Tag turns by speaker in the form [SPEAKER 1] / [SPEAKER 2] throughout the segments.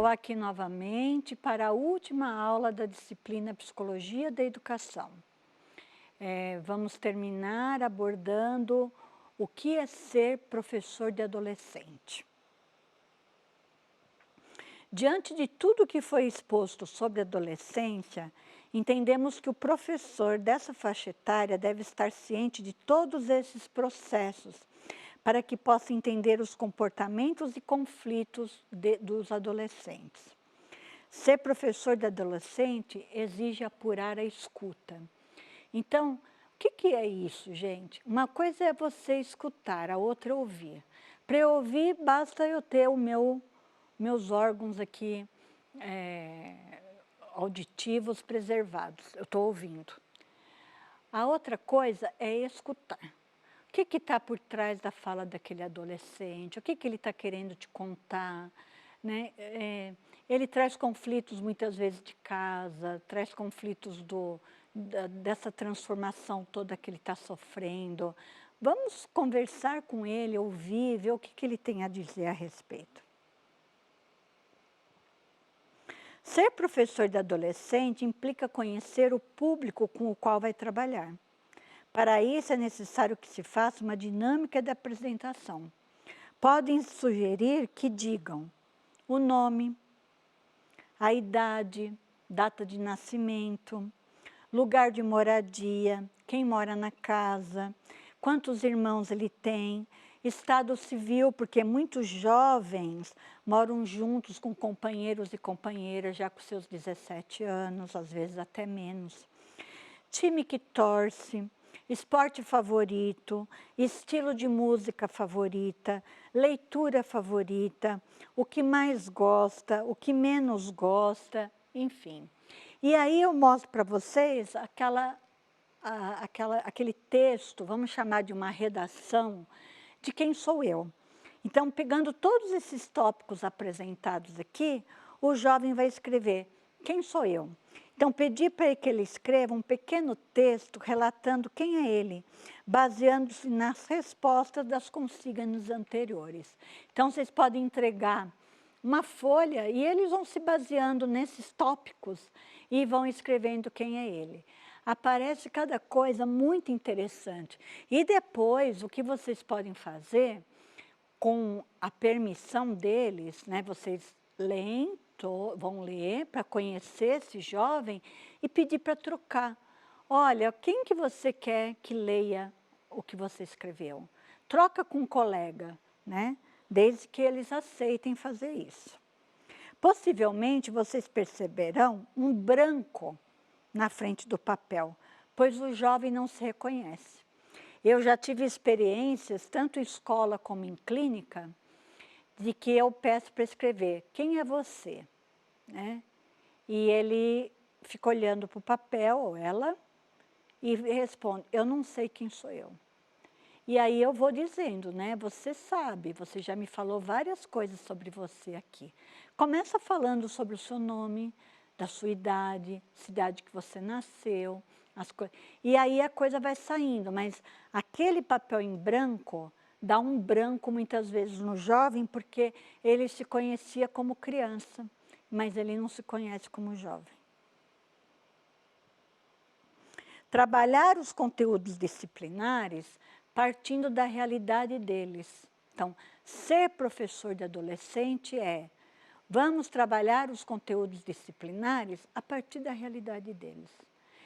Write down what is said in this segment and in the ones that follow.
[SPEAKER 1] Estou aqui novamente para a última aula da disciplina Psicologia da Educação. Vamos terminar abordando o que é ser professor de adolescente. Diante de tudo que foi exposto sobre a adolescência, entendemos que o professor dessa faixa etária deve estar ciente de todos esses processos, para que possa entender os comportamentos e conflitos dos adolescentes. Ser professor de adolescente exige apurar a escuta. Então, o que é isso, gente? Uma coisa é você escutar, a outra é ouvir. Para eu ouvir, basta eu ter meus órgãos aqui auditivos preservados. Eu estou ouvindo. A outra coisa é escutar. O que está por trás da fala daquele adolescente? O que ele está querendo te contar? Né? Ele traz conflitos muitas vezes de casa, traz conflitos dessa transformação toda que ele está sofrendo. Vamos conversar com ele, ouvir, ver o que ele tem a dizer a respeito. Ser professor de adolescente implica conhecer o público com o qual vai trabalhar. Para isso, é necessário que se faça uma dinâmica de apresentação. Podem sugerir que digam o nome, a idade, data de nascimento, lugar de moradia, quem mora na casa, quantos irmãos ele tem, estado civil, porque muitos jovens moram juntos com companheiros e companheiras já com seus 17 anos, às vezes até menos. Time que torce, esporte favorito, estilo de música favorita, leitura favorita, o que mais gosta, o que menos gosta, enfim. E aí eu mostro para vocês aquele texto, vamos chamar de uma redação, de quem sou eu. Então, pegando todos esses tópicos apresentados aqui, o jovem vai escrever quem sou eu. Então, pedi para que ele escreva um pequeno texto relatando quem é ele, baseando-se nas respostas das consígnas anteriores. Então, vocês podem entregar uma folha e eles vão se baseando nesses tópicos e vão escrevendo quem é ele. Aparece cada coisa muito interessante. E depois, o que vocês podem fazer, com a permissão deles, né, vocês leem, vão ler para conhecer esse jovem e pedir para trocar. Olha, quem que você quer que leia o que você escreveu? Troca com um colega, né? Desde que eles aceitem fazer isso. Possivelmente vocês perceberão um branco na frente do papel, pois o jovem não se reconhece. Eu já tive experiências, tanto em escola como em clínica, de que eu peço para escrever, quem é você? Né? E ele fica olhando para o papel, ou ela, e responde, eu não sei quem sou eu. E aí eu vou dizendo, né? Você sabe, você já me falou várias coisas sobre você aqui. Começa falando sobre o seu nome, da sua idade, cidade que você nasceu, as coisas. E aí a coisa vai saindo, mas aquele papel em branco dá um branco muitas vezes no jovem, porque ele se conhecia como criança, mas ele não se conhece como jovem. Trabalhar os conteúdos disciplinares partindo da realidade deles. Então, ser professor de adolescente vamos trabalhar os conteúdos disciplinares a partir da realidade deles.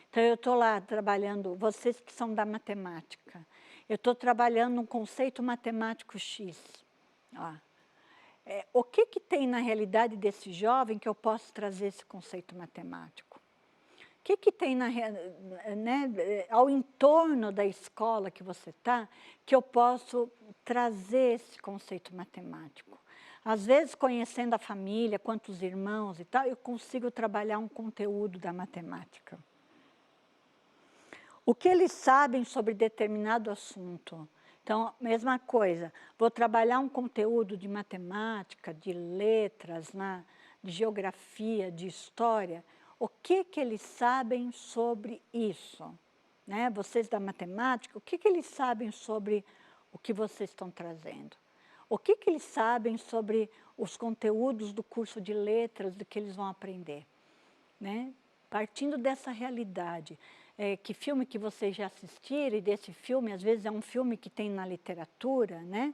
[SPEAKER 1] Então, eu estou lá trabalhando, vocês que são da matemática, eu estou trabalhando um conceito matemático X. Ó. O que tem na realidade desse jovem que eu posso trazer esse conceito matemático? O que tem ao entorno da escola que você está, que eu posso trazer esse conceito matemático? Às vezes, conhecendo a família, quantos irmãos e tal, eu consigo trabalhar um conteúdo da matemática. O que eles sabem sobre determinado assunto? Então, mesma coisa, vou trabalhar um conteúdo de matemática, de letras, de geografia, de história. O que eles sabem sobre isso? Né? Vocês da matemática, o que eles sabem sobre o que vocês estão trazendo? O que eles sabem sobre os conteúdos do curso de letras, do que eles vão aprender, né? Partindo dessa realidade, que filme que vocês já assistiram, e desse filme, às vezes é um filme que tem na literatura, né?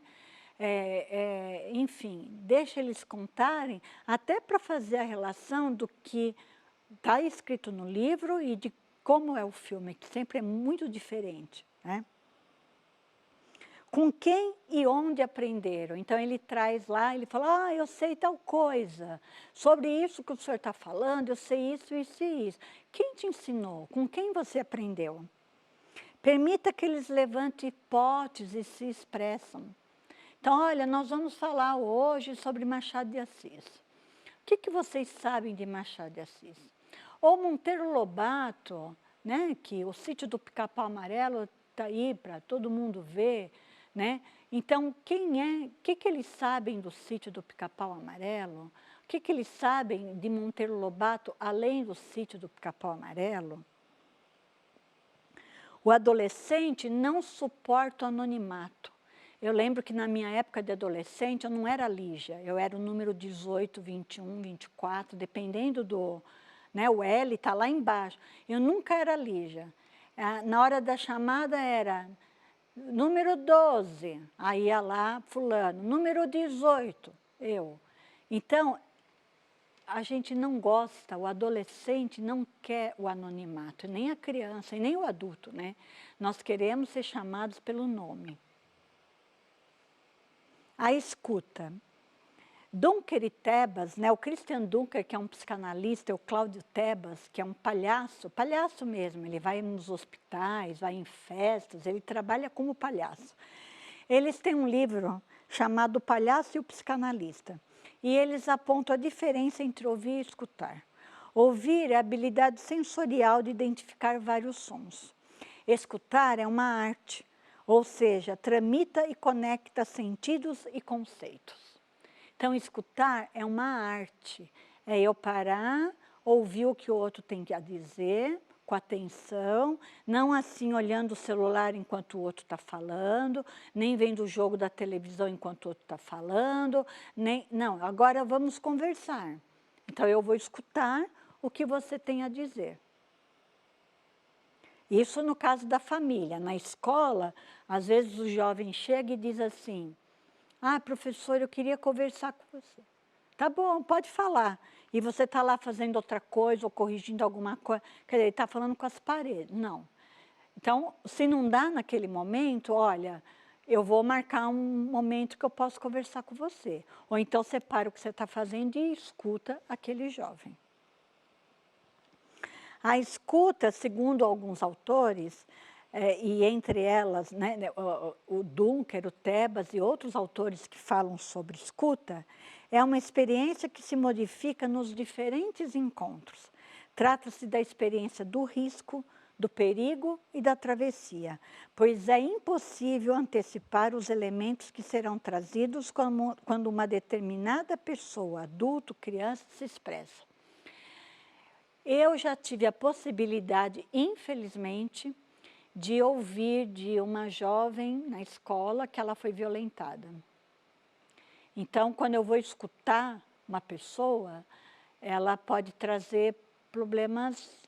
[SPEAKER 1] Enfim, deixa eles contarem, até para fazer a relação do que está escrito no livro e de como é o filme, que sempre é muito diferente, né? Com quem e onde aprenderam. Então, ele traz lá, ele fala, eu sei tal coisa, sobre isso que o senhor está falando, eu sei isso, isso e isso. Quem te ensinou? Com quem você aprendeu? Permita que eles levantem hipóteses e se expressam. Então, olha, nós vamos falar hoje sobre Machado de Assis. O que vocês sabem de Machado de Assis? Ou Monteiro Lobato, né, que o Sítio do Pica-Pau Amarelo está aí para todo mundo ver, né? Então, o que eles sabem do Sítio do Pica-Pau Amarelo? O que eles sabem de Monteiro Lobato, além do Sítio do Pica-Pau Amarelo? O adolescente não suporta o anonimato. Eu lembro que na minha época de adolescente, eu não era Lígia, eu era o número 18, 21, 24, dependendo do... Né, o L está lá embaixo. Eu nunca era Lígia. Na hora da chamada era número 12, aí ia lá fulano, número 18, eu. Então, a gente não gosta, o adolescente não quer o anonimato, nem a criança e nem o adulto, né? Nós queremos ser chamados pelo nome. A escuta. Dunker e Tebas, né, o Christian Dunker, que é um psicanalista, e o Cláudio Tebas, que é um palhaço mesmo, ele vai nos hospitais, vai em festas, ele trabalha como palhaço. Eles têm um livro chamado O Palhaço e o Psicanalista, e eles apontam a diferença entre ouvir e escutar. Ouvir é a habilidade sensorial de identificar vários sons. Escutar é uma arte, ou seja, tramita e conecta sentidos e conceitos. Então, escutar é uma arte, é eu parar, ouvir o que o outro tem a dizer, com atenção, não assim olhando o celular enquanto o outro está falando, nem vendo o jogo da televisão enquanto o outro está falando, não, agora vamos conversar. Então, eu vou escutar o que você tem a dizer. Isso no caso da família. Na escola, às vezes o jovem chega e diz assim, professor, eu queria conversar com você. Tá bom, pode falar. E você está lá fazendo outra coisa ou corrigindo alguma coisa. Quer dizer, ele está falando com as paredes. Não. Então, se não dá naquele momento, olha, eu vou marcar um momento que eu posso conversar com você. Ou então, separa o que você está fazendo e escuta aquele jovem. A escuta, segundo alguns autores, e entre elas, né, o Dunker, o Tebas e outros autores que falam sobre escuta, é uma experiência que se modifica nos diferentes encontros. Trata-se da experiência do risco, do perigo e da travessia, pois é impossível antecipar os elementos que serão trazidos quando uma determinada pessoa, adulto, criança, se expressa. Eu já tive a possibilidade, infelizmente, de ouvir de uma jovem na escola que ela foi violentada. Então, quando eu vou escutar uma pessoa, ela pode trazer problemas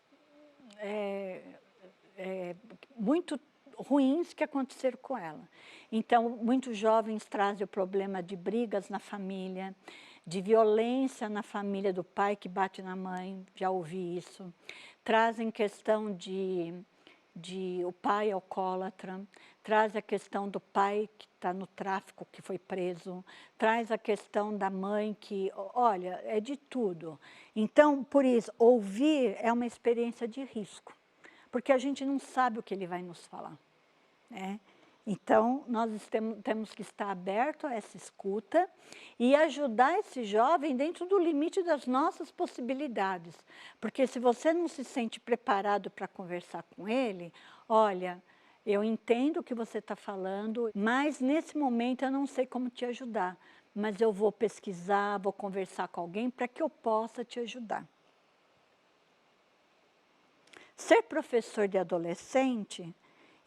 [SPEAKER 1] muito ruins que aconteceram com ela. Então, muitos jovens trazem o problema de brigas na família, de violência na família do pai que bate na mãe, já ouvi isso. Trazem questão de o pai alcoólatra, traz a questão do pai que está no tráfico, que foi preso, traz a questão da mãe que, olha, é de tudo. Então, por isso, ouvir é uma experiência de risco, porque a gente não sabe o que ele vai nos falar, né? Então, nós temos que estar abertos a essa escuta e ajudar esse jovem dentro do limite das nossas possibilidades. Porque se você não se sente preparado para conversar com ele, olha, eu entendo o que você está falando, mas nesse momento eu não sei como te ajudar. Mas eu vou pesquisar, vou conversar com alguém para que eu possa te ajudar. Ser professor de adolescente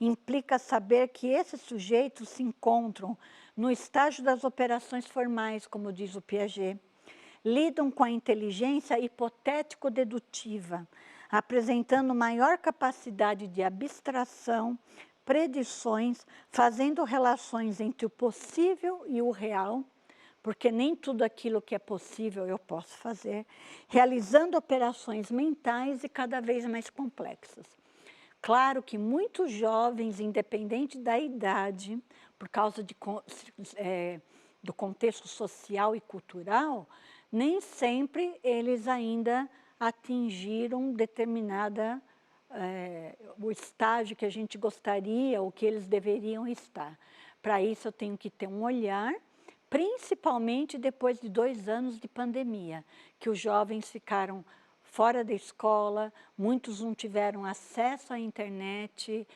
[SPEAKER 1] implica saber que esses sujeitos se encontram no estágio das operações formais, como diz o Piaget. Lidam com a inteligência hipotético-dedutiva, apresentando maior capacidade de abstração, predições, fazendo relações entre o possível e o real, porque nem tudo aquilo que é possível eu posso fazer, realizando operações mentais e cada vez mais complexas. Claro que muitos jovens, independente da idade, por causa do contexto social e cultural, nem sempre eles ainda atingiram o estágio que a gente gostaria, ou que eles deveriam estar. Para isso eu tenho que ter um olhar, principalmente depois de 2 anos de pandemia, que os jovens ficaram fora da escola, muitos não tiveram acesso à internet,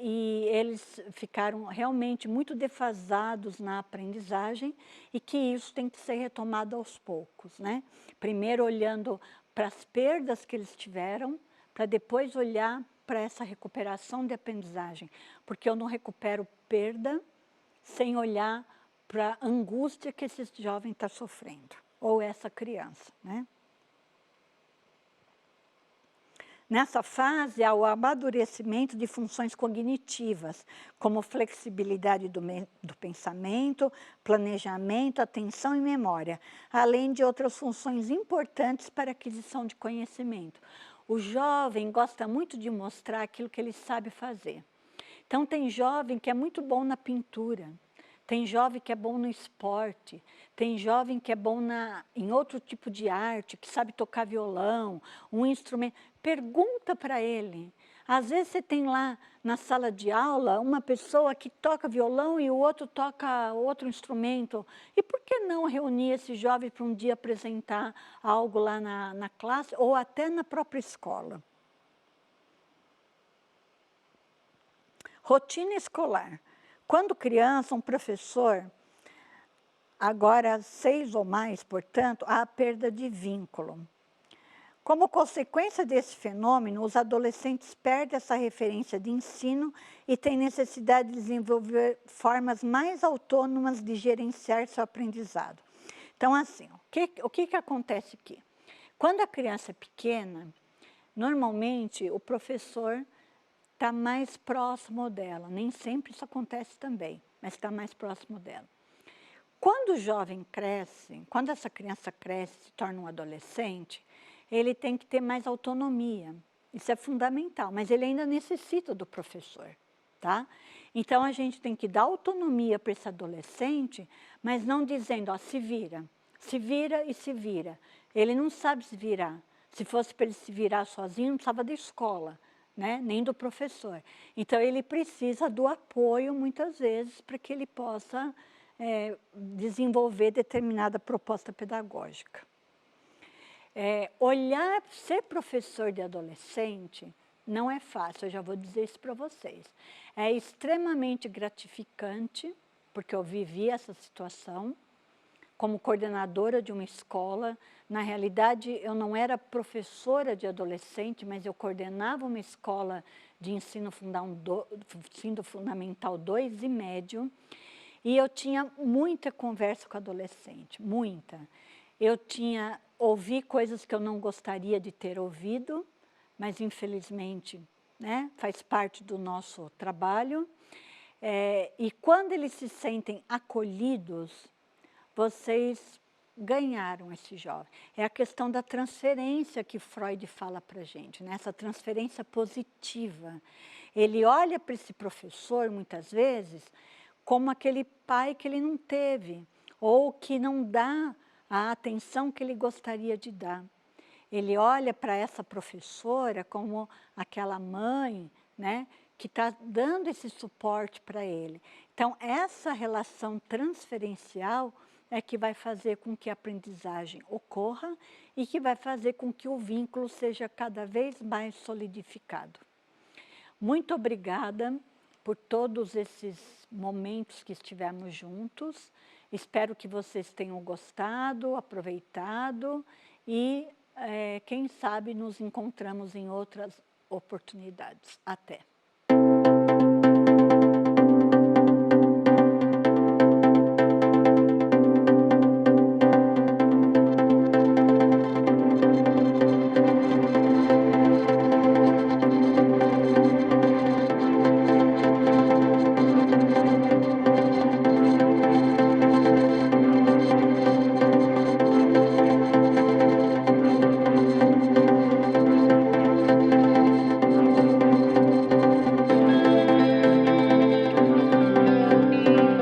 [SPEAKER 1] e eles ficaram realmente muito defasados na aprendizagem, e que isso tem que ser retomado aos poucos, né? Primeiro olhando para as perdas que eles tiveram, para depois olhar para essa recuperação de aprendizagem, porque eu não recupero perda sem olhar para a angústia que esse jovem está sofrendo, ou essa criança, né? Nessa fase, há o amadurecimento de funções cognitivas, como flexibilidade do pensamento, planejamento, atenção e memória, além de outras funções importantes para a aquisição de conhecimento. O jovem gosta muito de mostrar aquilo que ele sabe fazer. Então, tem jovem que é muito bom na pintura, tem jovem que é bom no esporte, tem jovem que é bom em outro tipo de arte, que sabe tocar violão, um instrumento. Pergunta para ele. Às vezes você tem lá na sala de aula uma pessoa que toca violão e o outro toca outro instrumento. E por que não reunir esse jovem para um dia apresentar algo lá na classe ou até na própria escola? Rotina escolar. Quando criança, um professor, agora 6 ou mais, portanto, há a perda de vínculo. Como consequência desse fenômeno, os adolescentes perdem essa referência de ensino e têm necessidade de desenvolver formas mais autônomas de gerenciar seu aprendizado. Então, assim, o que acontece aqui? Quando a criança é pequena, normalmente o professor está mais próximo dela. Nem sempre isso acontece também, mas está mais próximo dela. Quando o jovem cresce, quando essa criança cresce, se torna um adolescente, ele tem que ter mais autonomia. Isso é fundamental, mas ele ainda necessita do professor, tá? Então, a gente tem que dar autonomia para esse adolescente, mas não dizendo, ó, se vira e se vira. Ele não sabe se virar. Se fosse para ele se virar sozinho, não precisava da escola, né? Nem do professor. Então, ele precisa do apoio, muitas vezes, para que ele possa desenvolver determinada proposta pedagógica. Ser professor de adolescente não é fácil, eu já vou dizer isso para vocês. É extremamente gratificante, porque eu vivi essa situação como coordenadora de uma escola. Na realidade, eu não era professora de adolescente, mas eu coordenava uma escola de ensino fundamental 2 e médio, e eu tinha muita conversa com adolescente, muita. Eu ouvi coisas que eu não gostaria de ter ouvido, mas infelizmente, né, faz parte do nosso trabalho. E quando eles se sentem acolhidos, vocês ganharam esse jovem. É a questão da transferência que Freud fala para a gente, né? Essa transferência positiva. Ele olha para esse professor, muitas vezes, como aquele pai que ele não teve, ou que não dá a atenção que ele gostaria de dar. Ele olha para essa professora como aquela mãe, né, que está dando esse suporte para ele. Então, essa relação transferencial é que vai fazer com que a aprendizagem ocorra e que vai fazer com que o vínculo seja cada vez mais solidificado. Muito obrigada por todos esses momentos que estivemos juntos. Espero que vocês tenham gostado, aproveitado e, quem sabe, nos encontramos em outras oportunidades. Até!